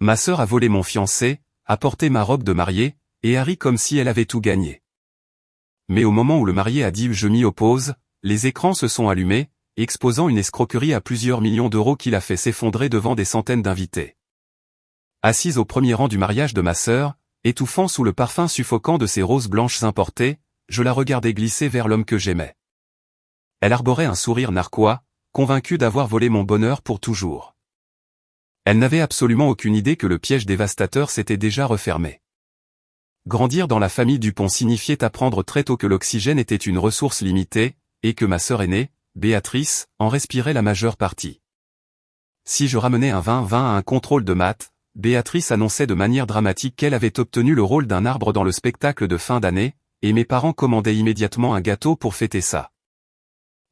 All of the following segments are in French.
Ma sœur a volé mon fiancé, a porté ma robe de mariée, et a ri comme si elle avait tout gagné. Mais au moment où le marié a dit « je m'y oppose », les écrans se sont allumés, exposant une escroquerie à plusieurs millions d'euros qui l'a fait s'effondrer devant des centaines d'invités. Assise au premier rang du mariage de ma sœur, étouffant sous le parfum suffocant de ses roses blanches importées, je la regardais glisser vers l'homme que j'aimais. Elle arborait un sourire narquois, convaincue d'avoir volé mon bonheur pour toujours. Elle n'avait absolument aucune idée que le piège dévastateur s'était déjà refermé. Grandir dans la famille Dupont signifiait apprendre très tôt que l'oxygène était une ressource limitée, et que ma sœur aînée, Béatrice, en respirait la majeure partie. Si je ramenais un 20-20 à un contrôle de maths, Béatrice annonçait de manière dramatique qu'elle avait obtenu le rôle d'un arbre dans le spectacle de fin d'année, et mes parents commandaient immédiatement un gâteau pour fêter ça.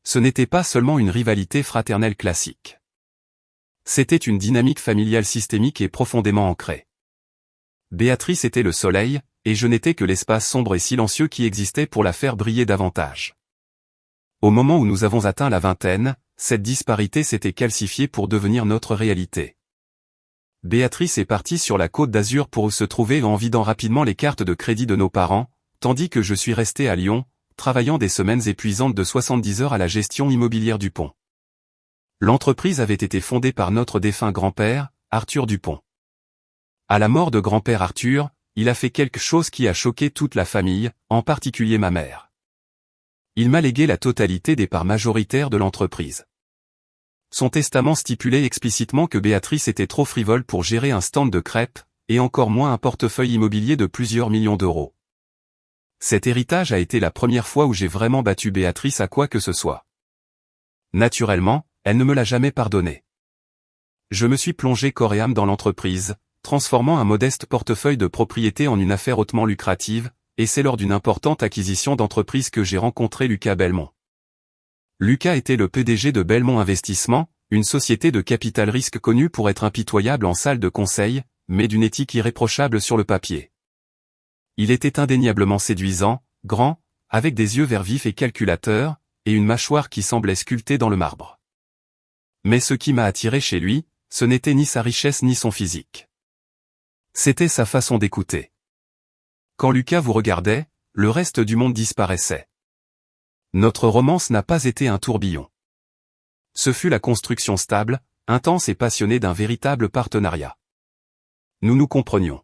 Ce n'était pas seulement une rivalité fraternelle classique. C'était une dynamique familiale systémique et profondément ancrée. Béatrice était le soleil, et je n'étais que l'espace sombre et silencieux qui existait pour la faire briller davantage. Au moment où nous avons atteint la vingtaine, cette disparité s'était calcifiée pour devenir notre réalité. Béatrice est partie sur la Côte d'Azur pour se trouver en vidant rapidement les cartes de crédit de nos parents, tandis que je suis resté à Lyon, travaillant des semaines épuisantes de 70 heures à la gestion immobilière Dupont. L'entreprise avait été fondée par notre défunt grand-père, Arthur Dupont. À la mort de grand-père Arthur, il a fait quelque chose qui a choqué toute la famille, en particulier ma mère. Il m'a légué la totalité des parts majoritaires de l'entreprise. Son testament stipulait explicitement que Béatrice était trop frivole pour gérer un stand de crêpes, et encore moins un portefeuille immobilier de plusieurs millions d'euros. Cet héritage a été la première fois où j'ai vraiment battu Béatrice à quoi que ce soit. Naturellement, elle ne me l'a jamais pardonné. Je me suis plongé corps et âme dans l'entreprise, transformant un modeste portefeuille de propriété en une affaire hautement lucrative, et c'est lors d'une importante acquisition d'entreprise que j'ai rencontré Lucas Belmont. Lucas était le PDG de Belmont Investissement, une société de capital risque connue pour être impitoyable en salle de conseil, mais d'une éthique irréprochable sur le papier. Il était indéniablement séduisant, grand, avec des yeux verts vifs et calculateurs, et une mâchoire qui semblait sculptée dans le marbre. Mais ce qui m'a attiré chez lui, ce n'était ni sa richesse ni son physique. C'était sa façon d'écouter. Quand Lucas vous regardait, le reste du monde disparaissait. Notre romance n'a pas été un tourbillon. Ce fut la construction stable, intense et passionnée d'un véritable partenariat. Nous nous comprenions.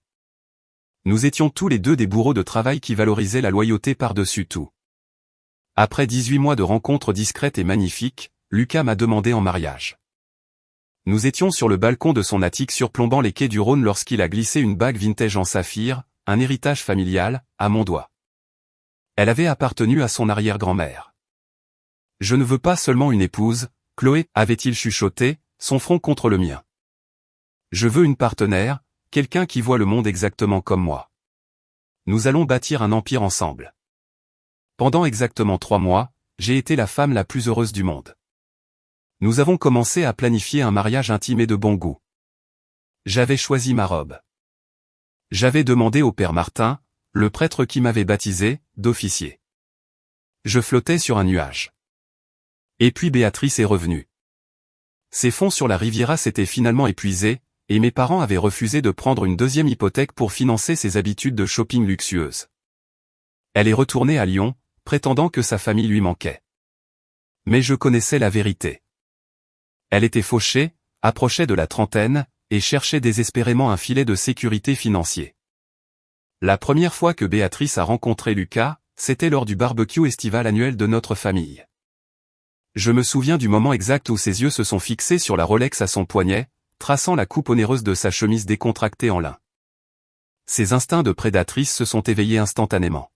Nous étions tous les deux des bourreaux de travail qui valorisaient la loyauté par-dessus tout. Après 18 mois de rencontres discrètes et magnifiques, Lucas m'a demandé en mariage. Nous étions sur le balcon de son attique surplombant les quais du Rhône lorsqu'il a glissé une bague vintage en saphir, un héritage familial, à mon doigt. Elle avait appartenu à son arrière-grand-mère. Je ne veux pas seulement une épouse, Chloé, avait-il chuchoté, son front contre le mien. Je veux une partenaire, quelqu'un qui voit le monde exactement comme moi. Nous allons bâtir un empire ensemble. Pendant exactement 3 mois, j'ai été la femme la plus heureuse du monde. Nous avons commencé à planifier un mariage intime et de bon goût. J'avais choisi ma robe. J'avais demandé au père Martin, le prêtre qui m'avait baptisé, d'officier. Je flottais sur un nuage. Et puis Béatrice est revenue. Ses fonds sur la Riviera s'étaient finalement épuisés, et mes parents avaient refusé de prendre une deuxième hypothèque pour financer ses habitudes de shopping luxueuses. Elle est retournée à Lyon, prétendant que sa famille lui manquait. Mais je connaissais la vérité. Elle était fauchée, approchait de la trentaine, et cherchait désespérément un filet de sécurité financier. La première fois que Béatrice a rencontré Lucas, c'était lors du barbecue estival annuel de notre famille. Je me souviens du moment exact où ses yeux se sont fixés sur la Rolex à son poignet, traçant la coupe onéreuse de sa chemise décontractée en lin. Ses instincts de prédatrice se sont éveillés instantanément.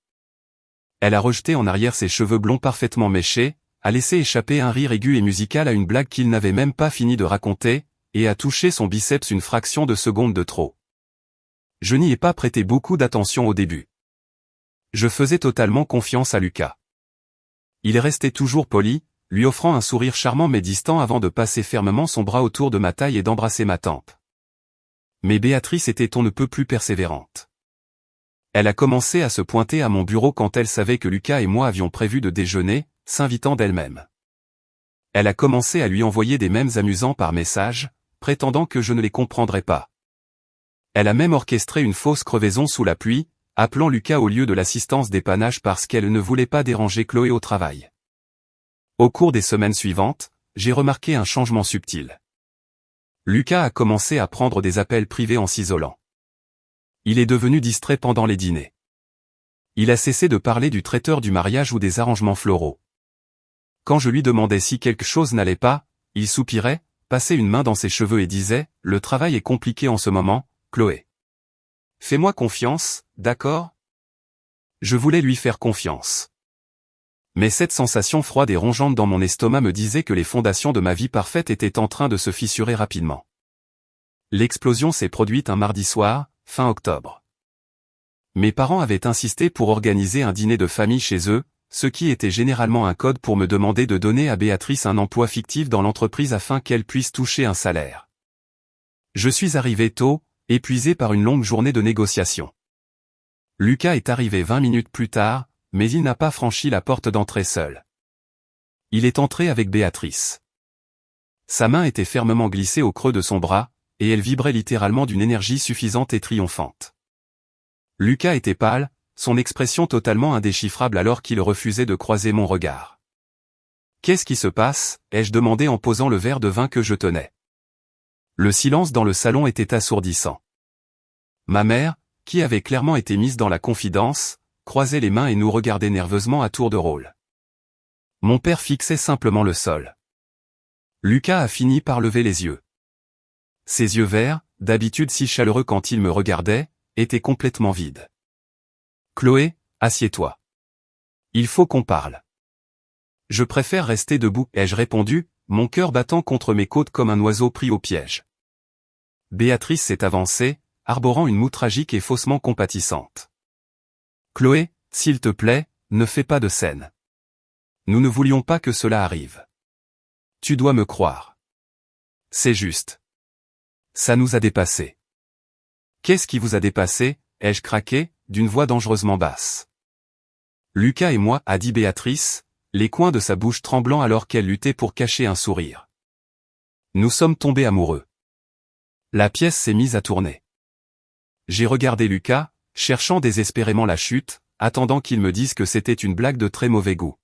Elle a rejeté en arrière ses cheveux blonds parfaitement méchés, a laissé échapper un rire aigu et musical à une blague qu'il n'avait même pas fini de raconter, et a touché son biceps une fraction de seconde de trop. Je n'y ai pas prêté beaucoup d'attention au début. Je faisais totalement confiance à Lucas. Il est resté toujours poli, lui offrant un sourire charmant mais distant avant de passer fermement son bras autour de ma taille et d'embrasser ma tempe. Mais Béatrice était on ne peut plus persévérante. Elle a commencé à se pointer à mon bureau quand elle savait que Lucas et moi avions prévu de déjeuner, s'invitant d'elle-même. Elle a commencé à lui envoyer des mèmes amusants par message, prétendant que je ne les comprendrais pas. Elle a même orchestré une fausse crevaison sous la pluie, appelant Lucas au lieu de l'assistance dépannage parce qu'elle ne voulait pas déranger Chloé au travail. Au cours des semaines suivantes, j'ai remarqué un changement subtil. Lucas a commencé à prendre des appels privés en s'isolant. Il est devenu distrait pendant les dîners. Il a cessé de parler du traiteur du mariage ou des arrangements floraux. Quand je lui demandais si quelque chose n'allait pas, il soupirait, passait une main dans ses cheveux et disait « Le travail est compliqué en ce moment, Chloé. Fais-moi confiance, d'accord ?» Je voulais lui faire confiance. Mais cette sensation froide et rongeante dans mon estomac me disait que les fondations de ma vie parfaite étaient en train de se fissurer rapidement. L'explosion s'est produite un mardi soir, fin octobre. Mes parents avaient insisté pour organiser un dîner de famille chez eux, ce qui était généralement un code pour me demander de donner à Béatrice un emploi fictif dans l'entreprise afin qu'elle puisse toucher un salaire. Je suis arrivé tôt, épuisé par une longue journée de négociation. Lucas est arrivé 20 minutes plus tard, mais il n'a pas franchi la porte d'entrée seul. Il est entré avec Béatrice. Sa main était fermement glissée au creux de son bras, et elle vibrait littéralement d'une énergie suffisante et triomphante. Lucas était pâle, son expression totalement indéchiffrable alors qu'il refusait de croiser mon regard. « Qu'est-ce qui se passe ?» ai-je demandé en posant le verre de vin que je tenais. Le silence dans le salon était assourdissant. Ma mère, qui avait clairement été mise dans la confidence, croisait les mains et nous regardait nerveusement à tour de rôle. Mon père fixait simplement le sol. Lucas a fini par lever les yeux. Ses yeux verts, d'habitude si chaleureux quand il me regardait, étaient complètement vides. « Chloé, assieds-toi. Il faut qu'on parle. »« Je préfère rester debout, » ai-je répondu, mon cœur battant contre mes côtes comme un oiseau pris au piège. Béatrice s'est avancée, arborant une moue tragique et faussement compatissante. « Chloé, s'il te plaît, ne fais pas de scène. Nous ne voulions pas que cela arrive. Tu dois me croire. C'est juste. Ça nous a dépassés. »« Qu'est-ce qui vous a dépassé ?» ai-je craqué, d'une voix dangereusement basse. « Lucas et moi, » a dit Béatrice, les coins de sa bouche tremblant alors qu'elle luttait pour cacher un sourire. « Nous sommes tombés amoureux. » La pièce s'est mise à tourner. J'ai regardé Lucas, cherchant désespérément la chute, attendant qu'il me dise que c'était une blague de très mauvais goût.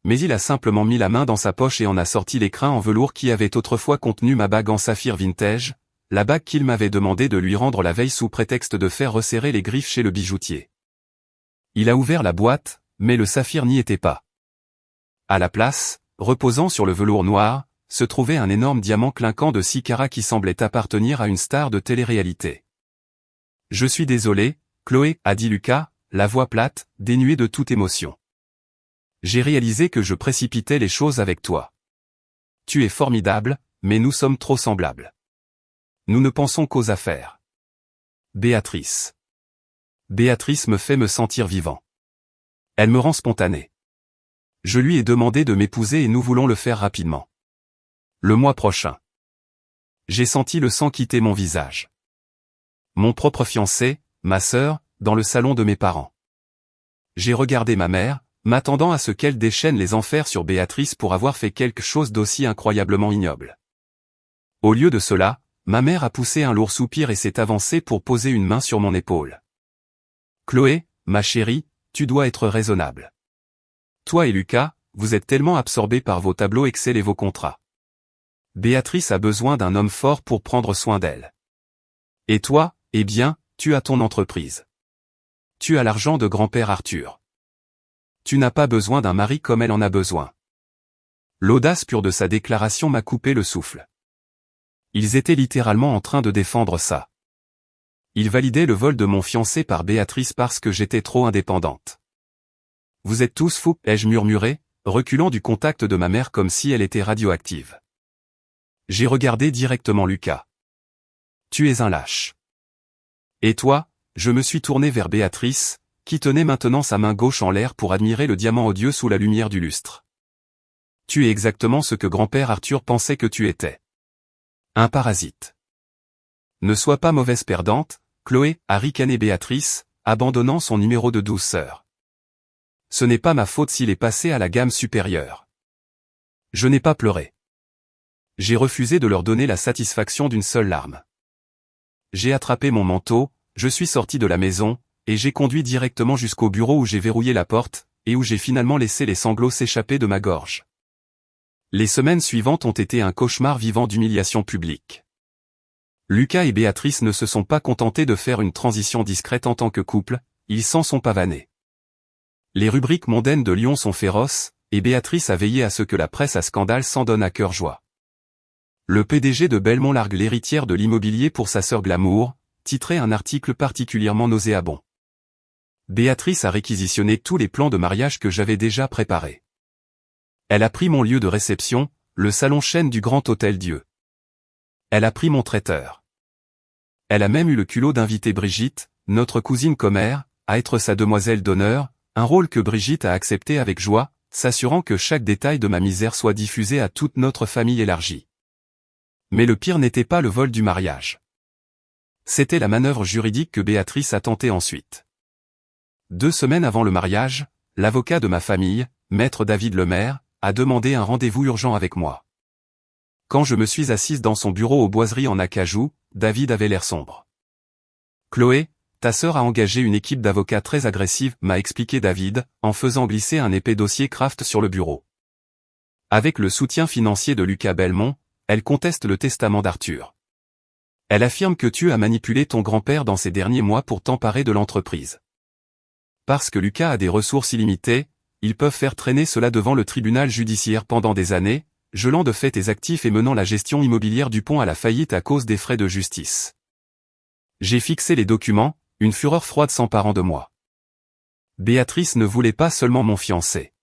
Mais il a simplement mis la main dans sa poche et en a sorti l'écrin en velours qui avait autrefois contenu ma bague en saphir vintage, la bague qu'il m'avait demandé de lui rendre la veille sous prétexte de faire resserrer les griffes chez le bijoutier. Il a ouvert la boîte, mais le saphir n'y était pas. À la place, reposant sur le velours noir, se trouvait un énorme diamant clinquant de 6 carats qui semblait appartenir à une star de télé-réalité. « Je suis désolé, Chloé, » a dit Lucas, la voix plate, dénuée de toute émotion. « J'ai réalisé que je précipitais les choses avec toi. Tu es formidable, mais nous sommes trop semblables. Nous ne pensons qu'aux affaires. » Béatrice. Béatrice me fait me sentir vivant. Elle me rend spontané. Je lui ai demandé de m'épouser et nous voulons le faire rapidement. Le mois prochain. J'ai senti le sang quitter mon visage. Mon propre fiancé, ma sœur, dans le salon de mes parents. J'ai regardé ma mère, m'attendant à ce qu'elle déchaîne les enfers sur Béatrice pour avoir fait quelque chose d'aussi incroyablement ignoble. Au lieu de cela, ma mère a poussé un lourd soupir et s'est avancée pour poser une main sur mon épaule. « Chloé, ma chérie, tu dois être raisonnable. Toi et Lucas, vous êtes tellement absorbés par vos tableaux Excel et vos contrats. Béatrice a besoin d'un homme fort pour prendre soin d'elle. Et toi, eh bien, tu as ton entreprise. Tu as l'argent de grand-père Arthur. Tu n'as pas besoin d'un mari comme elle en a besoin. » L'audace pure de sa déclaration m'a coupé le souffle. Ils étaient littéralement en train de défendre ça. Ils validaient le vol de mon fiancé par Béatrice parce que j'étais trop indépendante. « Vous êtes tous fous » ai-je murmuré, reculant du contact de ma mère comme si elle était radioactive. J'ai regardé directement Lucas. « Tu es un lâche. » Et toi, je me suis tourné vers Béatrice, qui tenait maintenant sa main gauche en l'air pour admirer le diamant odieux sous la lumière du lustre. « Tu es exactement ce que grand-père Arthur pensait que tu étais. Un parasite. » « Ne sois pas mauvaise perdante, Chloé, » a ricané Béatrice, abandonnant son numéro de douceur. « Ce n'est pas ma faute s'il est passé à la gamme supérieure. Je n'ai pas pleuré. J'ai refusé de leur donner la satisfaction d'une seule larme. j'ai attrapé mon manteau, je suis sorti de la maison, et j'ai conduit directement jusqu'au bureau où j'ai verrouillé la porte, et où j'ai finalement laissé les sanglots s'échapper de ma gorge. Les semaines suivantes ont été un cauchemar vivant d'humiliation publique. Lucas et Béatrice ne se sont pas contentés de faire une transition discrète en tant que couple, ils s'en sont pavanés. Les rubriques mondaines de Lyon sont féroces, et Béatrice a veillé à ce que la presse à scandale s'en donne à cœur joie. Le PDG de Belmont largue l'héritière de l'immobilier pour sa sœur Glamour, titrait un article particulièrement nauséabond. Béatrice a réquisitionné tous les plans de mariage que j'avais déjà préparés. Elle a pris mon lieu de réception, le salon chêne du Grand Hôtel Dieu. Elle a pris mon traiteur. Elle a même eu le culot d'inviter Brigitte, notre cousine commère, à être sa demoiselle d'honneur, un rôle que Brigitte a accepté avec joie, s'assurant que chaque détail de ma misère soit diffusé à toute notre famille élargie. Mais le pire n'était pas le vol du mariage. C'était la manœuvre juridique que Béatrice a tentée ensuite. 2 semaines avant le mariage, l'avocat de ma famille, maître David Lemaire, a demandé un rendez-vous urgent avec moi. Quand je me suis assise dans son bureau aux Boiseries en acajou, David avait l'air sombre. « Chloé, ta sœur a engagé une équipe d'avocats très agressive, m'a expliqué David, en faisant glisser un épais dossier Kraft sur le bureau. Avec le soutien financier de Lucas Belmont, elle conteste le testament d'Arthur. Elle affirme que tu as manipulé ton grand-père dans ces derniers mois pour t'emparer de l'entreprise. Parce que Lucas a des ressources illimitées, ils peuvent faire traîner cela devant le tribunal judiciaire pendant des années, gelant de fait tes actifs et menant la gestion immobilière du pont à la faillite à cause des frais de justice. J'ai fixé les documents, une fureur froide s'emparant de moi. Béatrice ne voulait pas seulement mon fiancé.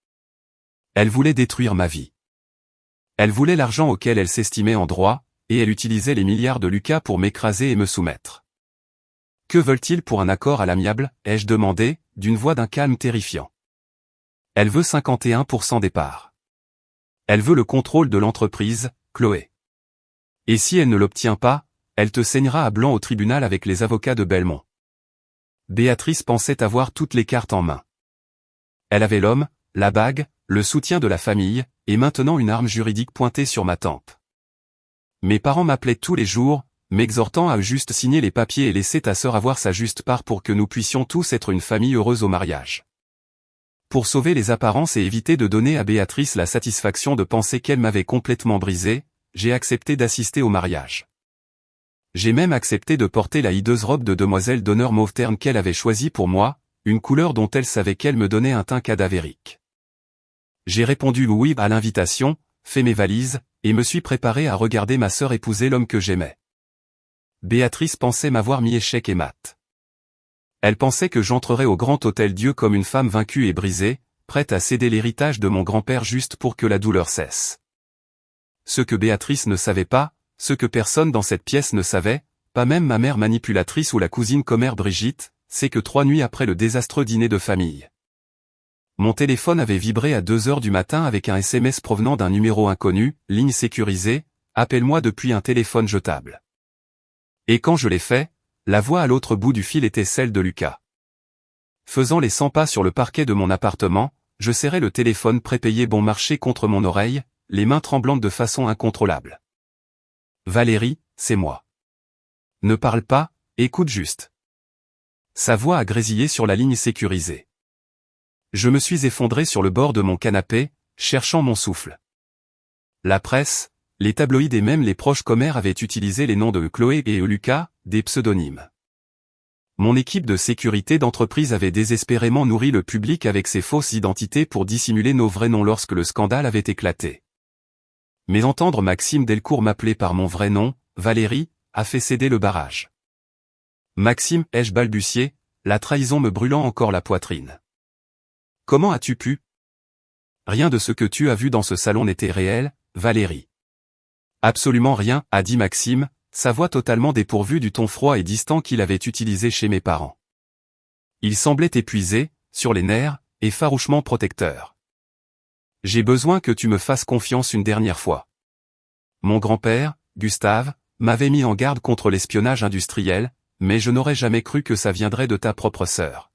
Elle voulait détruire ma vie. Elle voulait l'argent auquel elle s'estimait en droit, et elle utilisait les milliards de Lucas pour m'écraser et me soumettre. Que veulent-ils pour un accord à l'amiable, ai-je demandé, d'une voix d'un calme terrifiant. Elle veut 51% des parts. Elle veut le contrôle de l'entreprise, Chloé. Et si elle ne l'obtient pas, elle te saignera à blanc au tribunal avec les avocats de Belmont. Béatrice pensait avoir toutes les cartes en main. Elle avait l'homme, la bague, le soutien de la famille, et maintenant une arme juridique pointée sur ma tempe. Mes parents m'appelaient tous les jours, m'exhortant à juste signer les papiers et laisser ta sœur avoir sa juste part pour que nous puissions tous être une famille heureuse au mariage. Pour sauver les apparences et éviter de donner à Béatrice la satisfaction de penser qu'elle m'avait complètement brisé, j'ai accepté d'assister au mariage. J'ai même accepté de porter la hideuse robe de demoiselle d'honneur mauve terne qu'elle avait choisie pour moi, une couleur dont elle savait qu'elle me donnait un teint cadavérique. J'ai répondu oui à l'invitation, fait mes valises, et me suis préparé à regarder ma sœur épouser l'homme que j'aimais. Béatrice pensait m'avoir mis échec et mat. Elle pensait que j'entrerais au Grand Hôtel Dieu comme une femme vaincue et brisée, prête à céder l'héritage de mon grand-père juste pour que la douleur cesse. Ce que Béatrice ne savait pas, ce que personne dans cette pièce ne savait, pas même ma mère manipulatrice ou la cousine commère Brigitte, c'est que 3 nuits après le désastreux dîner de famille. Mon téléphone avait vibré à 2 heures du matin avec un SMS provenant d'un numéro inconnu, ligne sécurisée, appelle-moi depuis un téléphone jetable. Et quand je l'ai fait, la voix à l'autre bout du fil était celle de Lucas. Faisant les 100 pas sur le parquet de mon appartement, je serrais le téléphone prépayé bon marché contre mon oreille, les mains tremblantes de façon incontrôlable. Valérie, c'est moi. Ne parle pas, écoute juste. Sa voix a grésillé sur la ligne sécurisée. Je me suis effondré sur le bord de mon canapé, cherchant mon souffle. La presse, les tabloïds et même les proches commères avaient utilisé les noms de Chloé et Lucas, des pseudonymes. Mon équipe de sécurité d'entreprise avait désespérément nourri le public avec ses fausses identités pour dissimuler nos vrais noms lorsque le scandale avait éclaté. Mais entendre Maxime Delcourt m'appeler par mon vrai nom, Valérie, a fait céder le barrage. Maxime, ai-je balbutié, la trahison me brûlant encore la poitrine. Comment as-tu pu? Rien de ce que tu as vu dans ce salon n'était réel, Valérie. Absolument rien, a dit Maxime, sa voix totalement dépourvue du ton froid et distant qu'il avait utilisé chez mes parents. Il semblait épuisé, sur les nerfs, et farouchement protecteur. J'ai besoin que tu me fasses confiance une dernière fois. Mon grand-père, Gustave, m'avait mis en garde contre l'espionnage industriel, mais je n'aurais jamais cru que ça viendrait de ta propre sœur.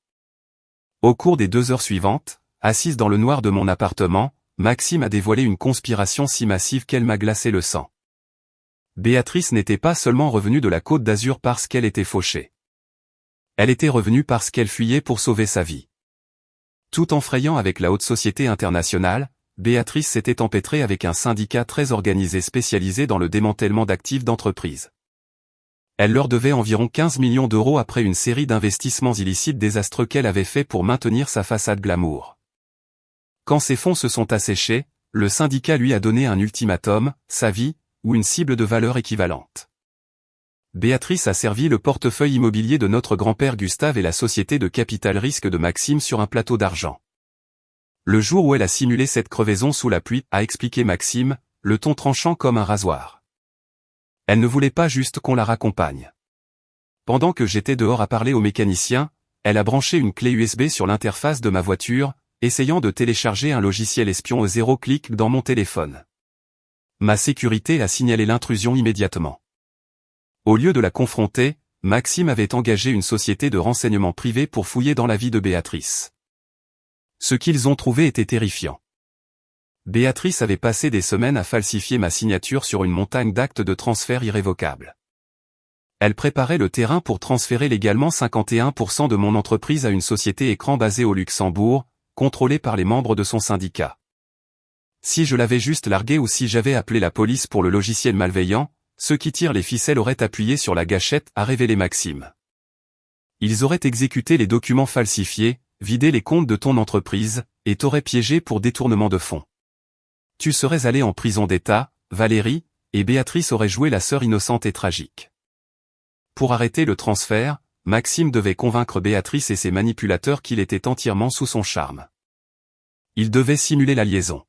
Au cours des 2 heures suivantes, assise dans le noir de mon appartement, Maxime a dévoilé une conspiration si massive qu'elle m'a glacé le sang. Béatrice n'était pas seulement revenue de la Côte d'Azur parce qu'elle était fauchée. Elle était revenue parce qu'elle fuyait pour sauver sa vie. Tout en frayant avec la haute société internationale, Béatrice s'était empêtrée avec un syndicat très organisé spécialisé dans le démantèlement d'actifs d'entreprises. Elle leur devait environ 15 millions d'euros après une série d'investissements illicites désastreux qu'elle avait fait pour maintenir sa façade glamour. Quand ces fonds se sont asséchés, le syndicat lui a donné un ultimatum, sa vie, ou une cible de valeur équivalente. Béatrice a servi le portefeuille immobilier de notre grand-père Gustave et la société de capital risque de Maxime sur un plateau d'argent. Le jour où elle a simulé cette crevaison sous la pluie, a expliqué Maxime, le ton tranchant comme un rasoir. Elle ne voulait pas juste qu'on la raccompagne. Pendant que j'étais dehors à parler au mécanicien, elle a branché une clé USB sur l'interface de ma voiture, essayant de télécharger un logiciel espion au 0 clic dans mon téléphone. Ma sécurité a signalé l'intrusion immédiatement. Au lieu de la confronter, Maxime avait engagé une société de renseignement privé pour fouiller dans la vie de Béatrice. Ce qu'ils ont trouvé était terrifiant. Béatrice avait passé des semaines à falsifier ma signature sur une montagne d'actes de transfert irrévocables. Elle préparait le terrain pour transférer légalement 51% de mon entreprise à une société écran basée au Luxembourg, contrôlée par les membres de son syndicat. Si je l'avais juste larguée ou si j'avais appelé la police pour le logiciel malveillant, ceux qui tirent les ficelles auraient appuyé sur la gâchette, a révélé Maxime. Ils auraient exécuté les documents falsifiés, vidé les comptes de ton entreprise, et t'auraient piégé pour détournement de fonds. Tu serais allé en prison d'État, Valérie, et Béatrice aurait joué la sœur innocente et tragique. Pour arrêter le transfert, Maxime devait convaincre Béatrice et ses manipulateurs qu'il était entièrement sous son charme. Il devait simuler la liaison.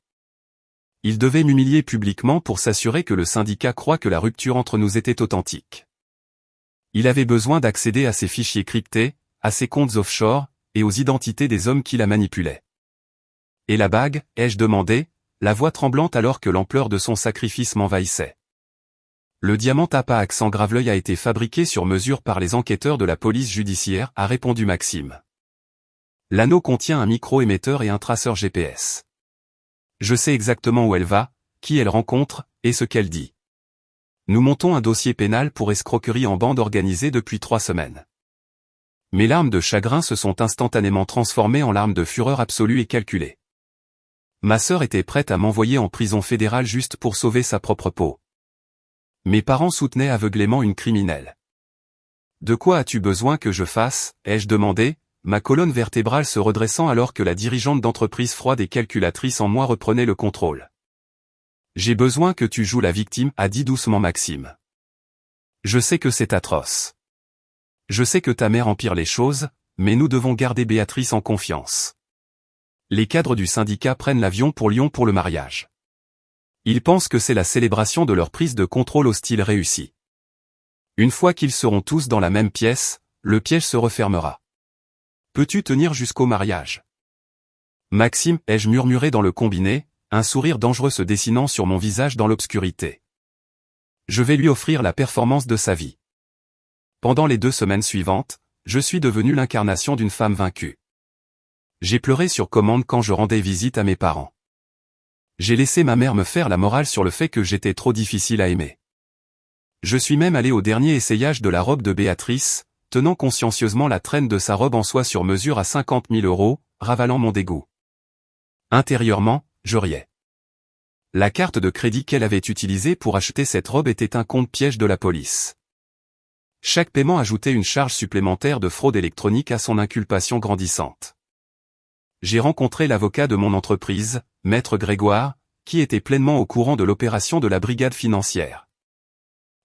Il devait m'humilier publiquement pour s'assurer que le syndicat croit que la rupture entre nous était authentique. Il avait besoin d'accéder à ses fichiers cryptés, à ses comptes offshore, et aux identités des hommes qui la manipulaient. Et la bague, ai-je demandé, la voix tremblante alors que l'ampleur de son sacrifice m'envahissait. Le diamant tapa accent graveleuil a été fabriqué sur mesure par les enquêteurs de la police judiciaire, a répondu Maxime. L'anneau contient un micro-émetteur et un traceur GPS. Je sais exactement où elle va, qui elle rencontre, et ce qu'elle dit. Nous montons un dossier pénal pour escroquerie en bande organisée depuis 3 semaines. Mes larmes de chagrin se sont instantanément transformées en larmes de fureur absolue et calculée. Ma sœur était prête à m'envoyer en prison fédérale juste pour sauver sa propre peau. Mes parents soutenaient aveuglément une criminelle. De quoi as-tu besoin que je fasse, ai-je demandé, ma colonne vertébrale se redressant alors que la dirigeante d'entreprise froide et calculatrice en moi reprenait le contrôle. J'ai besoin que tu joues la victime, a dit doucement Maxime. Je sais que c'est atroce. Je sais que ta mère empire les choses, mais nous devons garder Béatrice en confiance. Les cadres du syndicat prennent l'avion pour Lyon pour le mariage. Ils pensent que c'est la célébration de leur prise de contrôle hostile réussie. Une fois qu'ils seront tous dans la même pièce, le piège se refermera. Peux-tu tenir jusqu'au mariage? Maxime, ai-je murmuré dans le combiné, un sourire dangereux se dessinant sur mon visage dans l'obscurité. Je vais lui offrir la performance de sa vie. Pendant les 2 semaines suivantes, je suis devenu l'incarnation d'une femme vaincue. J'ai pleuré sur commande quand je rendais visite à mes parents. J'ai laissé ma mère me faire la morale sur le fait que j'étais trop difficile à aimer. Je suis même allé au dernier essayage de la robe de Béatrice, tenant consciencieusement la traîne de sa robe en soie sur mesure à 50 000 €, ravalant mon dégoût. Intérieurement, je riais. La carte de crédit qu'elle avait utilisée pour acheter cette robe était un compte piège de la police. Chaque paiement ajoutait une charge supplémentaire de fraude électronique à son inculpation grandissante. J'ai rencontré l'avocat de mon entreprise, Maître Grégoire, qui était pleinement au courant de l'opération de la brigade financière.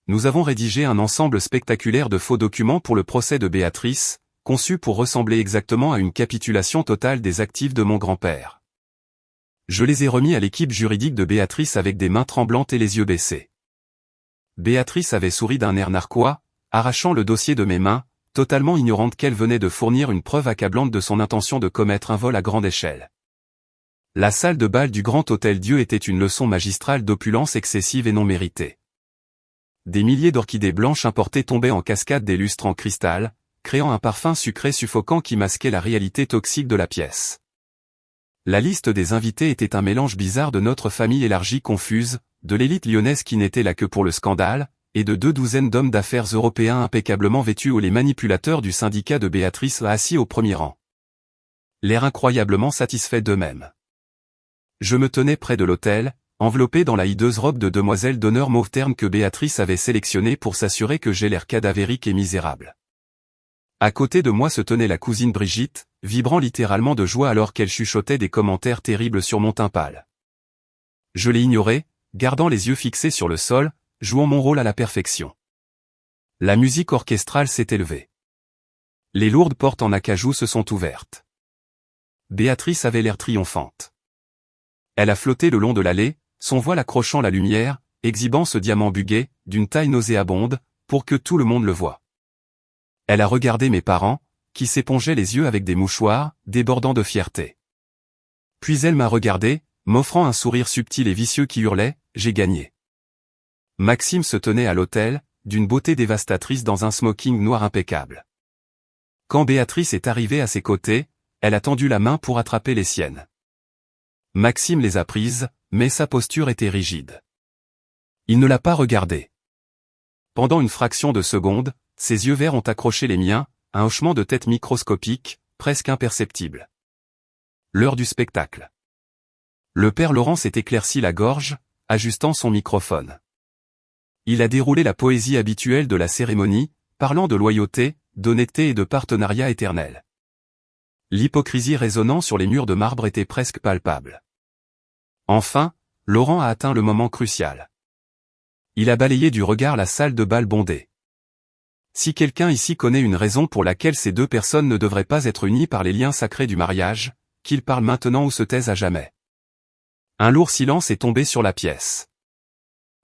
Nous avons rédigé un ensemble spectaculaire de faux documents pour le procès de Béatrice, conçu pour ressembler exactement à une capitulation totale des actifs de mon grand-père. Je les ai remis à l'équipe juridique de Béatrice avec des mains tremblantes et les yeux baissés. Béatrice avait souri d'un air narquois, arrachant le dossier de mes mains, totalement ignorante qu'elle venait de fournir une preuve accablante de son intention de commettre un vol à grande échelle. La salle de bal du Grand Hôtel Dieu était une leçon magistrale d'opulence excessive et non méritée. Des milliers d'orchidées blanches importées tombaient en cascade des lustres en cristal, créant un parfum sucré suffocant qui masquait la réalité toxique de la pièce. La liste des invités était un mélange bizarre de notre famille élargie confuse, de l'élite lyonnaise qui n'était là que pour le scandale, et de 2 douzaines d'hommes d'affaires européens impeccablement vêtus ou les manipulateurs du syndicat de Béatrice assis au premier rang. L'air incroyablement satisfait d'eux-mêmes. Je me tenais près de l'autel, enveloppé dans la hideuse robe de demoiselle d'honneur mauve terne que Béatrice avait sélectionnée pour s'assurer que j'ai l'air cadavérique et misérable. À côté de moi se tenait la cousine Brigitte, vibrant littéralement de joie alors qu'elle chuchotait des commentaires terribles sur mon teint pâle. Je l'ai ignoré, gardant les yeux fixés sur le sol, jouant mon rôle à la perfection. La musique orchestrale s'est élevée. Les lourdes portes en acajou se sont ouvertes. Béatrice avait l'air triomphante. Elle a flotté le long de l'allée, son voile accrochant la lumière, exhibant ce diamant bugué, d'une taille nauséabonde, pour que tout le monde le voie. Elle a regardé mes parents, qui s'épongeaient les yeux avec des mouchoirs, débordant de fierté. Puis elle m'a regardé, m'offrant un sourire subtil et vicieux qui hurlait « J'ai gagné ». Maxime se tenait à l'autel, d'une beauté dévastatrice dans un smoking noir impeccable. Quand Béatrice est arrivée à ses côtés, elle a tendu la main pour attraper les siennes. Maxime les a prises, mais sa posture était rigide. Il ne l'a pas regardée. Pendant une fraction de seconde, ses yeux verts ont accroché les miens, un hochement de tête microscopique, presque imperceptible. L'heure du spectacle. Le père Laurent s'est éclairci la gorge, ajustant son microphone. Il a déroulé la poésie habituelle de la cérémonie, parlant de loyauté, d'honnêteté et de partenariat éternel. L'hypocrisie résonnant sur les murs de marbre était presque palpable. Enfin, Laurent a atteint le moment crucial. Il a balayé du regard la salle de bal bondée. Si quelqu'un ici connaît une raison pour laquelle ces 2 personnes ne devraient pas être unies par les liens sacrés du mariage, qu'il parle maintenant ou se taise à jamais. Un lourd silence est tombé sur la pièce.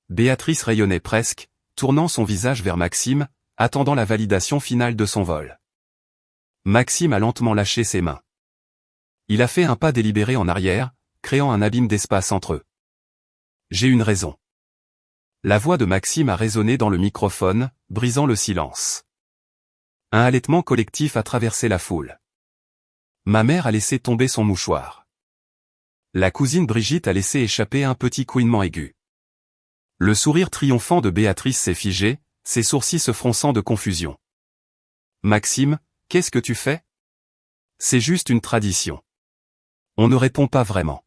Béatrice rayonnait presque, tournant son visage vers Maxime, attendant la validation finale de son vol. Maxime a lentement lâché ses mains. Il a fait un pas délibéré en arrière, créant un abîme d'espace entre eux. J'ai une raison. La voix de Maxime a résonné dans le microphone, brisant le silence. Un halètement collectif a traversé la foule. Ma mère a laissé tomber son mouchoir. La cousine Brigitte a laissé échapper un petit couinement aigu. Le sourire triomphant de Béatrice s'est figé, ses sourcils se fronçant de confusion. Maxime, qu'est-ce que tu fais? C'est juste une tradition. On ne répond pas vraiment.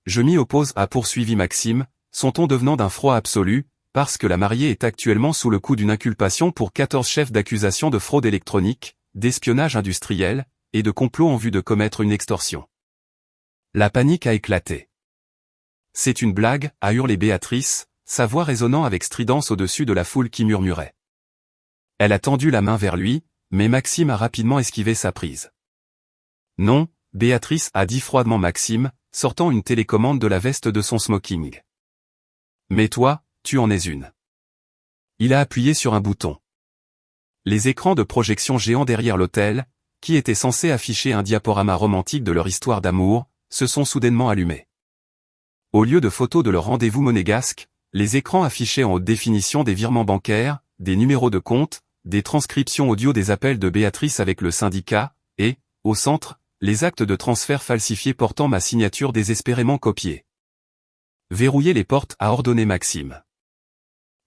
Je m'y oppose, a poursuivi Maxime, son ton devenant d'un froid absolu, parce que la mariée est actuellement sous le coup d'une inculpation pour 14 chefs d'accusation de fraude électronique, d'espionnage industriel, et de complot en vue de commettre une extorsion. La panique a éclaté. C'est une blague, a hurlé Béatrice, sa voix résonnant avec stridence au-dessus de la foule qui murmurait. Elle a tendu la main vers lui, mais Maxime a rapidement esquivé sa prise. Non, Béatrice, a dit froidement Maxime, sortant une télécommande de la veste de son smoking. Mais toi, tu en es une. Il a appuyé sur un bouton. Les écrans de projection géants derrière l'autel, qui étaient censés afficher un diaporama romantique de leur histoire d'amour, se sont soudainement allumés. Au lieu de photos de leur rendez-vous monégasque, les écrans affichaient en haute définition des virements bancaires, des numéros de compte, des transcriptions audio des appels de Béatrice avec le syndicat, et, au centre, les actes de transfert falsifiés portant ma signature désespérément copiée. Verrouillez les portes, a ordonné Maxime.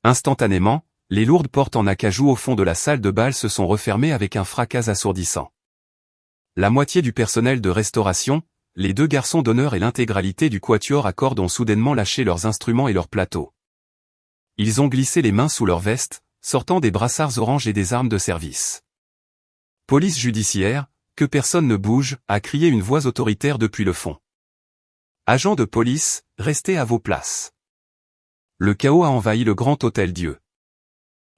Instantanément, les lourdes portes en acajou au fond de la salle de bal se sont refermées avec un fracas assourdissant. La moitié du personnel de restauration, les 2 garçons d'honneur et l'intégralité du quatuor à cordes ont soudainement lâché leurs instruments et leurs plateaux. Ils ont glissé les mains sous leurs vestes, sortant des brassards orange et des armes de service. Police judiciaire, que personne ne bouge, a crié une voix autoritaire depuis le fond. Agents de police, restez à vos places. Le chaos a envahi le grand hôtel-Dieu.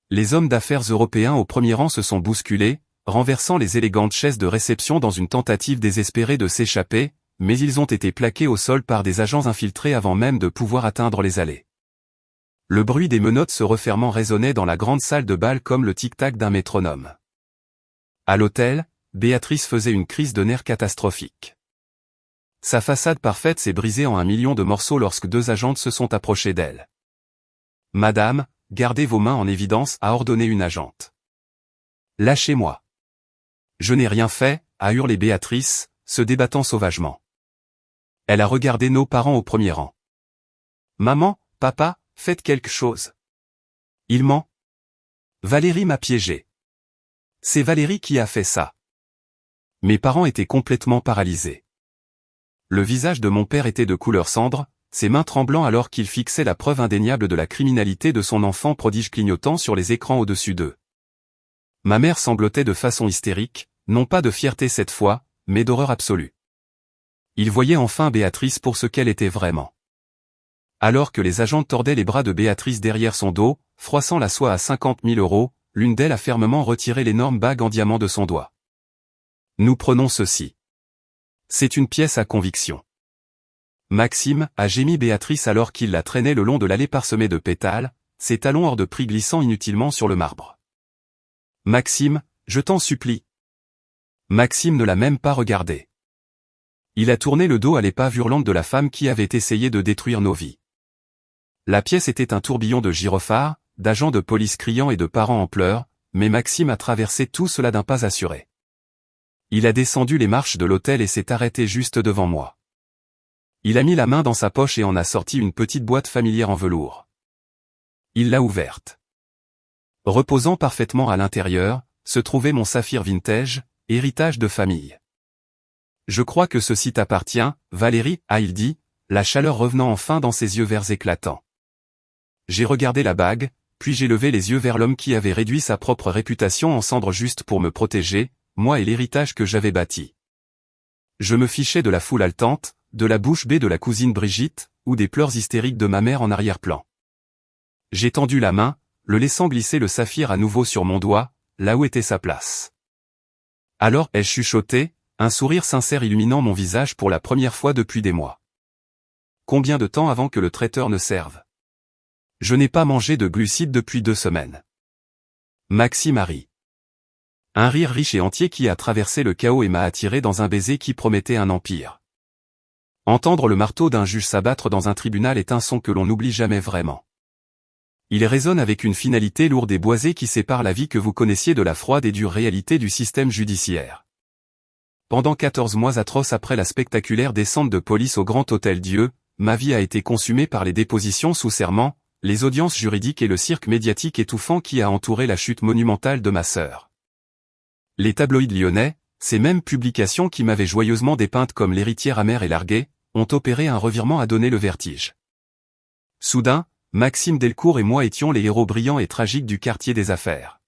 Les hommes d'affaires européens au premier rang se sont bousculés, renversant les élégantes chaises de réception dans une tentative désespérée de s'échapper, mais ils ont été plaqués au sol par des agents infiltrés avant même de pouvoir atteindre les allées. Le bruit des menottes se refermant résonnait dans la grande salle de bal comme le tic-tac d'un métronome. À l'hôtel, Béatrice faisait une crise de nerfs catastrophique. Sa façade parfaite s'est brisée en 1 million de morceaux lorsque 2 agentes se sont approchées d'elle. « Madame, gardez vos mains en évidence » a ordonné une agente. « Lâchez-moi. »« Je n'ai rien fait » a hurlé Béatrice, se débattant sauvagement. Elle a regardé nos parents au premier rang. « Maman, Papa, faites quelque chose. Il ment. Valérie m'a piégé. C'est Valérie qui a fait ça. Mes parents étaient complètement paralysés. Le visage de mon père était de couleur cendre, ses mains tremblant alors qu'il fixait la preuve indéniable de la criminalité de son enfant prodige clignotant sur les écrans au-dessus d'eux. Ma mère sanglotait de façon hystérique, non pas de fierté cette fois, mais d'horreur absolue. Il voyait enfin Béatrice pour ce qu'elle était vraiment. Alors que les agents tordaient les bras de Béatrice derrière son dos, froissant la soie à 50 000 €, l'une d'elles a fermement retiré l'énorme bague en diamant de son doigt. Nous prenons ceci. C'est une pièce à conviction. Maxime, a gémi Béatrice alors qu'il la traînait le long de l'allée parsemée de pétales, ses talons hors de prix glissant inutilement sur le marbre. Maxime, je t'en supplie. Maxime ne l'a même pas regardé. Il a tourné le dos à l'épave hurlante de la femme qui avait essayé de détruire nos vies. La pièce était un tourbillon de gyrophares, d'agents de police criant et de parents en pleurs, mais Maxime a traversé tout cela d'un pas assuré. Il a descendu les marches de l'hôtel et s'est arrêté juste devant moi. Il a mis la main dans sa poche et en a sorti une petite boîte familière en velours. Il l'a ouverte. Reposant parfaitement à l'intérieur, se trouvait mon saphir vintage, héritage de famille. Je crois que ceci t'appartient, Valérie, a-t-il dit, la chaleur revenant enfin dans ses yeux verts éclatants. J'ai regardé la bague, puis j'ai levé les yeux vers l'homme qui avait réduit sa propre réputation en cendres juste pour me protéger, moi et l'héritage que j'avais bâti. Je me fichais de la foule haletante, de la bouche bée de la cousine Brigitte, ou des pleurs hystériques de ma mère en arrière-plan. J'ai tendu la main, le laissant glisser le saphir à nouveau sur mon doigt, là où était sa place. Alors ai-je chuchoté, un sourire sincère illuminant mon visage pour la première fois depuis des mois. Combien de temps avant que le traiteur ne serve? Je n'ai pas mangé de glucides depuis 2 semaines. Maxime a ri. Un rire riche et entier qui a traversé le chaos et m'a attiré dans un baiser qui promettait un empire. Entendre le marteau d'un juge s'abattre dans un tribunal est un son que l'on n'oublie jamais vraiment. Il résonne avec une finalité lourde et boisée qui sépare la vie que vous connaissiez de la froide et dure réalité du système judiciaire. Pendant 14 mois atroces après la spectaculaire descente de police au Grand Hôtel Dieu, ma vie a été consumée par les dépositions sous serment, les audiences juridiques et le cirque médiatique étouffant qui a entouré la chute monumentale de ma sœur. Les tabloïds lyonnais, ces mêmes publications qui m'avaient joyeusement dépeinte comme l'héritière amère et larguée, ont opéré un revirement à donner le vertige. Soudain, Maxime Delcourt et moi étions les héros brillants et tragiques du quartier des affaires.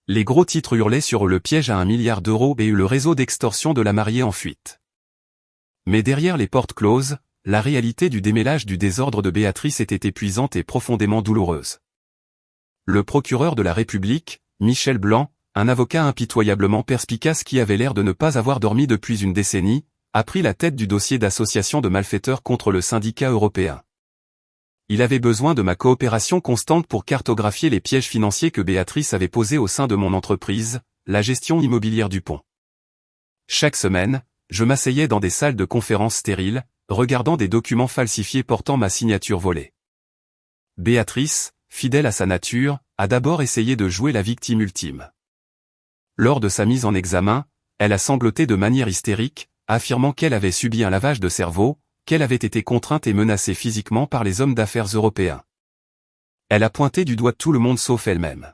Les gros titres hurlaient sur le piège à 1 milliard d'euros et le réseau d'extorsion de la mariée en fuite. Mais derrière les portes closes, la réalité du démêlage du désordre de Béatrice était épuisante et profondément douloureuse. Le procureur de la République, Michel Blanc, un avocat impitoyablement perspicace qui avait l'air de ne pas avoir dormi depuis une décennie, a pris la tête du dossier d'association de malfaiteurs contre le syndicat européen. Il avait besoin de ma coopération constante pour cartographier les pièges financiers que Béatrice avait posés au sein de mon entreprise, la gestion immobilière du pont. Chaque semaine, je m'asseyais dans des salles de conférences stériles, regardant des documents falsifiés portant ma signature volée. Béatrice, fidèle à sa nature, a d'abord essayé de jouer la victime ultime. Lors de sa mise en examen, elle a sangloté de manière hystérique, affirmant qu'elle avait subi un lavage de cerveau, qu'elle avait été contrainte et menacée physiquement par les hommes d'affaires européens. Elle a pointé du doigt tout le monde sauf elle-même.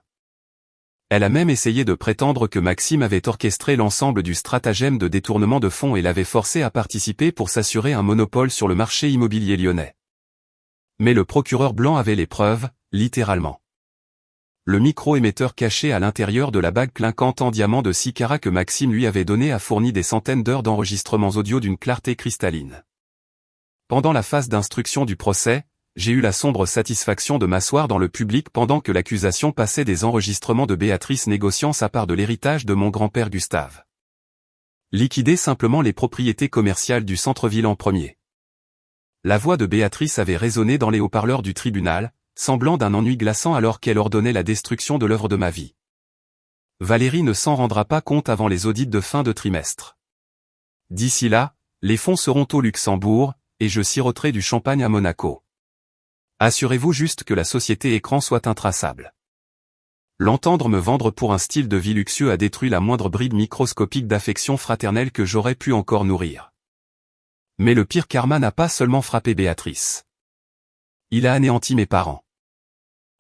Elle a même essayé de prétendre que Maxime avait orchestré l'ensemble du stratagème de détournement de fonds et l'avait forcé à participer pour s'assurer un monopole sur le marché immobilier lyonnais. Mais le procureur Blanc avait les preuves, littéralement. Le micro-émetteur caché à l'intérieur de la bague clinquante en diamant de 6 carats que Maxime lui avait donné a fourni des centaines d'heures d'enregistrements audio d'une clarté cristalline. Pendant la phase d'instruction du procès, j'ai eu la sombre satisfaction de m'asseoir dans le public pendant que l'accusation passait des enregistrements de Béatrice négociant sa part de l'héritage de mon grand-père Gustave. Liquider simplement les propriétés commerciales du centre-ville en premier. La voix de Béatrice avait résonné dans les haut-parleurs du tribunal, semblant d'un ennui glaçant alors qu'elle ordonnait la destruction de l'œuvre de ma vie. Valérie ne s'en rendra pas compte avant les audits de fin de trimestre. D'ici là, les fonds seront au Luxembourg, et je siroterai du champagne à Monaco. Assurez-vous juste que la société écran soit intraçable. L'entendre me vendre pour un style de vie luxueux a détruit la moindre bride microscopique d'affection fraternelle que j'aurais pu encore nourrir. Mais le pire karma n'a pas seulement frappé Béatrice. Il a anéanti mes parents.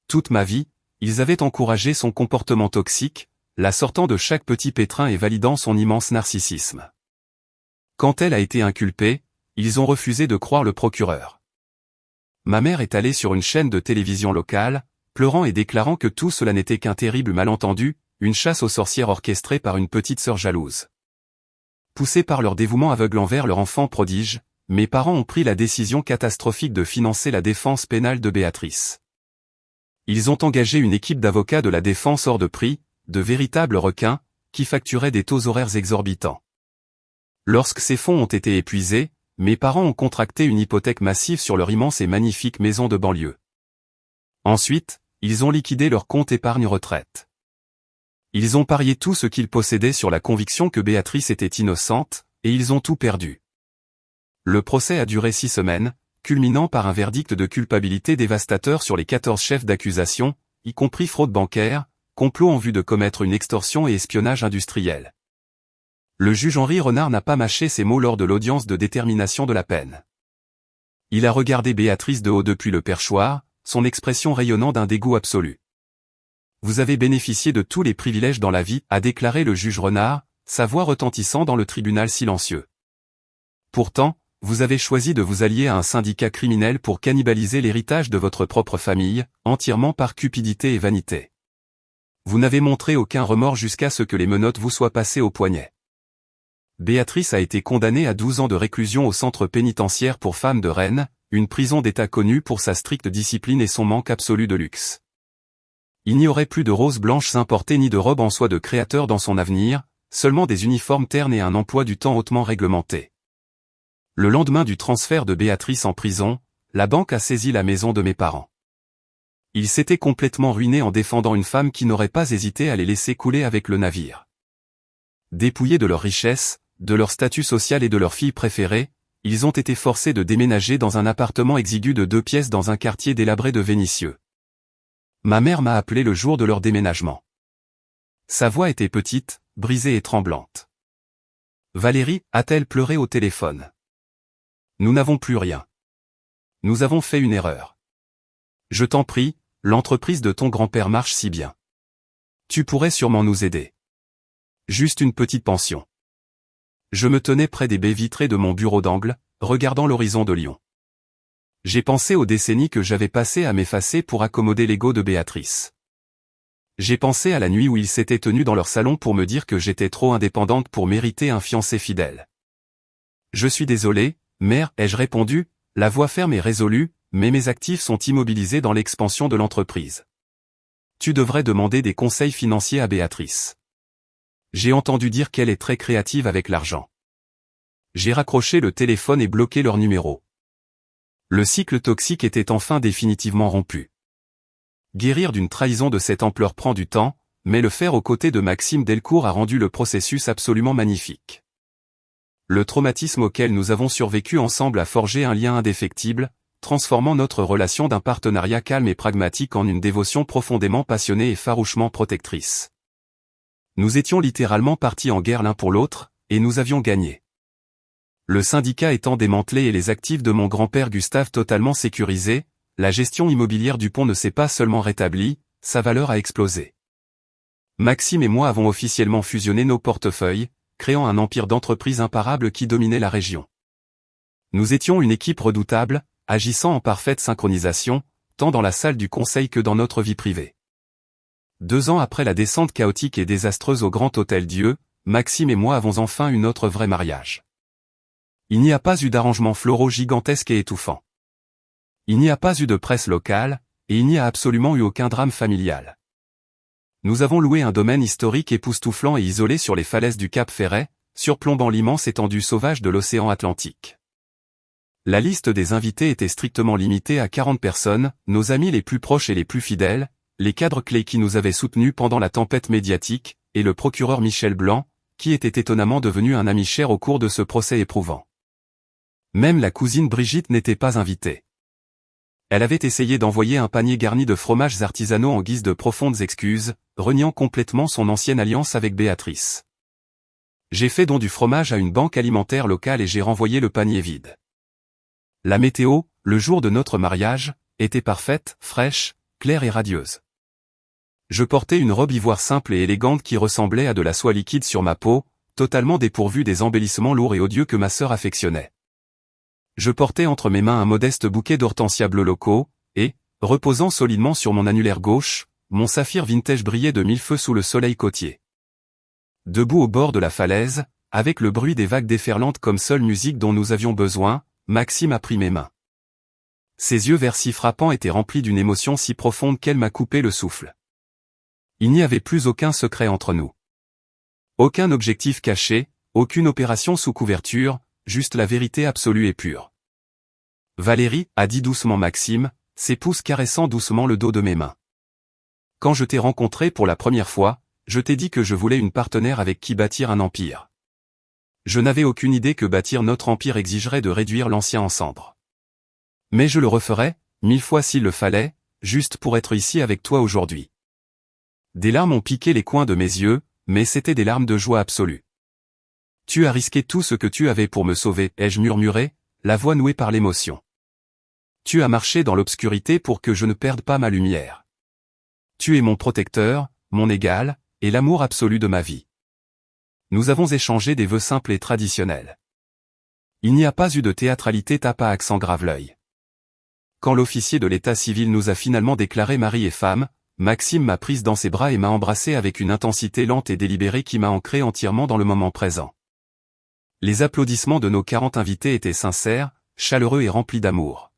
Toute ma vie, ils avaient encouragé son comportement toxique, la sortant de chaque petit pétrin et validant son immense narcissisme. Quand elle a été inculpée, ils ont refusé de croire le procureur. Ma mère est allée sur une chaîne de télévision locale, pleurant et déclarant que tout cela n'était qu'un terrible malentendu, une chasse aux sorcières orchestrée par une petite sœur jalouse. Poussés par leur dévouement aveugle envers leur enfant prodige, mes parents ont pris la décision catastrophique de financer la défense pénale de Béatrice. Ils ont engagé une équipe d'avocats de la défense hors de prix, de véritables requins, qui facturaient des taux horaires exorbitants. Lorsque ces fonds ont été épuisés, mes parents ont contracté une hypothèque massive sur leur immense et magnifique maison de banlieue. Ensuite, ils ont liquidé leur compte épargne retraite. Ils ont parié tout ce qu'ils possédaient sur la conviction que Béatrice était innocente, et ils ont tout perdu. Le procès a duré 6 semaines, culminant par un verdict de culpabilité dévastateur sur les 14 chefs d'accusation, y compris fraude bancaire, complot en vue de commettre une extorsion et espionnage industriel. Le juge Henri Renard n'a pas mâché ses mots lors de l'audience de détermination de la peine. Il a regardé Béatrice de haut depuis le perchoir, son expression rayonnant d'un dégoût absolu. « Vous avez bénéficié de tous les privilèges dans la vie », a déclaré le juge Renard, sa voix retentissant dans le tribunal silencieux. Pourtant, vous avez choisi de vous allier à un syndicat criminel pour cannibaliser l'héritage de votre propre famille, entièrement par cupidité et vanité. Vous n'avez montré aucun remords jusqu'à ce que les menottes vous soient passées au poignet. Béatrice a été condamnée à 12 ans de réclusion au centre pénitentiaire pour femmes de Rennes, une prison d'État connue pour sa stricte discipline et son manque absolu de luxe. Il n'y aurait plus de roses blanches importées ni de robes en soie de créateur dans son avenir, seulement des uniformes ternes et un emploi du temps hautement réglementé. Le lendemain du transfert de Béatrice en prison, la banque a saisi la maison de mes parents. Ils s'étaient complètement ruinés en défendant une femme qui n'aurait pas hésité à les laisser couler avec le navire. Dépouillés de leur richesse, de leur statut social et de leur fille préférée, ils ont été forcés de déménager dans un appartement exigu de 2 pièces dans un quartier délabré de Vénissieux. Ma mère m'a appelé le jour de leur déménagement. Sa voix était petite, brisée et tremblante. « Valérie » a-t-elle pleuré au téléphone. « Nous n'avons plus rien. Nous avons fait une erreur. Je t'en prie, l'entreprise de ton grand-père marche si bien. Tu pourrais sûrement nous aider. Juste une petite pension. » Je me tenais près des baies vitrées de mon bureau d'angle, regardant l'horizon de Lyon. J'ai pensé aux décennies que j'avais passées à m'effacer pour accommoder l'ego de Béatrice. J'ai pensé à la nuit où ils s'étaient tenus dans leur salon pour me dire que j'étais trop indépendante pour mériter un fiancé fidèle. « Je suis désolé, mère », ai-je répondu, la voix ferme et résolue, mais mes actifs sont immobilisés dans l'expansion de l'entreprise. Tu devrais demander des conseils financiers à Béatrice. J'ai entendu dire qu'elle est très créative avec l'argent. J'ai raccroché le téléphone et bloqué leur numéro. Le cycle toxique était enfin définitivement rompu. Guérir d'une trahison de cette ampleur prend du temps, mais le faire aux côtés de Maxime Delcourt a rendu le processus absolument magnifique. Le traumatisme auquel nous avons survécu ensemble a forgé un lien indéfectible, transformant notre relation d'un partenariat calme et pragmatique en une dévotion profondément passionnée et farouchement protectrice. Nous étions littéralement partis en guerre l'un pour l'autre, et nous avions gagné. Le syndicat étant démantelé et les actifs de mon grand-père Gustave totalement sécurisés, la gestion immobilière du pont ne s'est pas seulement rétablie, sa valeur a explosé. Maxime et moi avons officiellement fusionné nos portefeuilles, créant un empire d'entreprises imparable qui dominait la région. Nous étions une équipe redoutable, agissant en parfaite synchronisation, tant dans la salle du conseil que dans notre vie privée. 2 ans après la descente chaotique et désastreuse au Grand Hôtel Dieu, Maxime et moi avons enfin eu notre vrai mariage. Il n'y a pas eu d'arrangements floraux gigantesques et étouffants. Il n'y a pas eu de presse locale, et il n'y a absolument eu aucun drame familial. Nous avons loué un domaine historique époustouflant et isolé sur les falaises du Cap Ferret, surplombant l'immense étendue sauvage de l'océan Atlantique. La liste des invités était strictement limitée à 40 personnes, nos amis les plus proches et les plus fidèles, les cadres clés qui nous avaient soutenus pendant la tempête médiatique, et le procureur Michel Blanc, qui était étonnamment devenu un ami cher au cours de ce procès éprouvant. Même la cousine Brigitte n'était pas invitée. Elle avait essayé d'envoyer un panier garni de fromages artisanaux en guise de profondes excuses, reniant complètement son ancienne alliance avec Béatrice. J'ai fait don du fromage à une banque alimentaire locale et j'ai renvoyé le panier vide. La météo, le jour de notre mariage, était parfaite, fraîche, claire et radieuse. Je portais une robe ivoire simple et élégante qui ressemblait à de la soie liquide sur ma peau, totalement dépourvue des embellissements lourds et odieux que ma sœur affectionnait. Je portais entre mes mains un modeste bouquet d'hortensias bleus locaux, et, reposant solidement sur mon annulaire gauche, mon saphir vintage brillait de mille feux sous le soleil côtier. Debout au bord de la falaise, avec le bruit des vagues déferlantes comme seule musique dont nous avions besoin, Maxime a pris mes mains. Ses yeux verts si frappants étaient remplis d'une émotion si profonde qu'elle m'a coupé le souffle. Il n'y avait plus aucun secret entre nous. Aucun objectif caché, aucune opération sous couverture, juste la vérité absolue et pure. Valérie, a dit doucement Maxime, ses pouces caressant doucement le dos de mes mains. Quand je t'ai rencontré pour la première fois, je t'ai dit que je voulais une partenaire avec qui bâtir un empire. Je n'avais aucune idée que bâtir notre empire exigerait de réduire l'ancien en cendres. Mais je le referais, 1000 fois s'il le fallait, juste pour être ici avec toi aujourd'hui. Des larmes ont piqué les coins de mes yeux, mais c'étaient des larmes de joie absolue. Tu as risqué tout ce que tu avais pour me sauver, ai-je murmuré, la voix nouée par l'émotion. Tu as marché dans l'obscurité pour que je ne perde pas ma lumière. Tu es mon protecteur, mon égal, et l'amour absolu de ma vie. Nous avons échangé des vœux simples et traditionnels. Il n'y a pas eu de théâtralité, tapa accent grave l'œil. Quand l'officier de l'état civil nous a finalement déclarés mari et femme, Maxime m'a prise dans ses bras et m'a embrassé avec une intensité lente et délibérée qui m'a ancré entièrement dans le moment présent. Les applaudissements de nos 40 invités étaient sincères, chaleureux et remplis d'amour.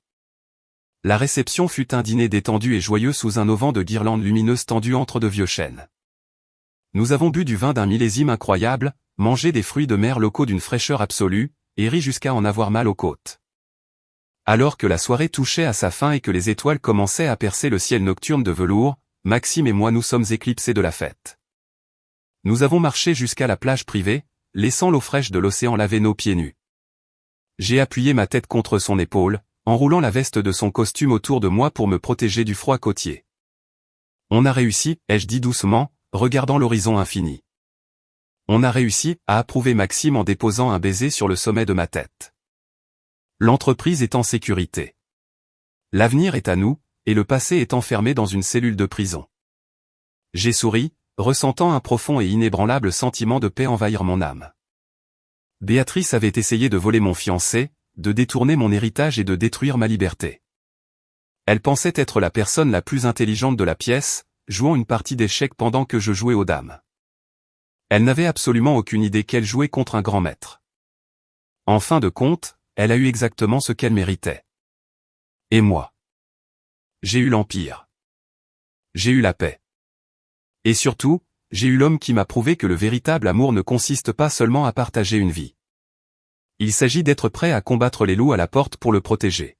La réception fut un dîner détendu et joyeux sous un auvent de guirlandes lumineuses tendues entre de vieux chênes. Nous avons bu du vin d'un millésime incroyable, mangé des fruits de mer locaux d'une fraîcheur absolue, et ri jusqu'à en avoir mal aux côtes. Alors que la soirée touchait à sa fin et que les étoiles commençaient à percer le ciel nocturne de velours, Maxime et moi nous sommes éclipsés de la fête. Nous avons marché jusqu'à la plage privée, laissant l'eau fraîche de l'océan laver nos pieds nus. J'ai appuyé ma tête contre son épaule, enroulant la veste de son costume autour de moi pour me protéger du froid côtier. On a réussi, ai-je dit doucement, regardant l'horizon infini. On a réussi, a approuvé Maxime en déposant un baiser sur le sommet de ma tête. L'entreprise est en sécurité. L'avenir est à nous, et le passé est enfermé dans une cellule de prison. J'ai souri, ressentant un profond et inébranlable sentiment de paix envahir mon âme. Béatrice avait essayé de voler mon fiancé, de détourner mon héritage et de détruire ma liberté. Elle pensait être la personne la plus intelligente de la pièce, jouant une partie d'échecs pendant que je jouais aux dames. Elle n'avait absolument aucune idée qu'elle jouait contre un grand maître. En fin de compte, elle a eu exactement ce qu'elle méritait. Et moi? J'ai eu l'empire. J'ai eu la paix. Et surtout, j'ai eu l'homme qui m'a prouvé que le véritable amour ne consiste pas seulement à partager une vie. Il s'agit d'être prêt à combattre les loups à la porte pour le protéger.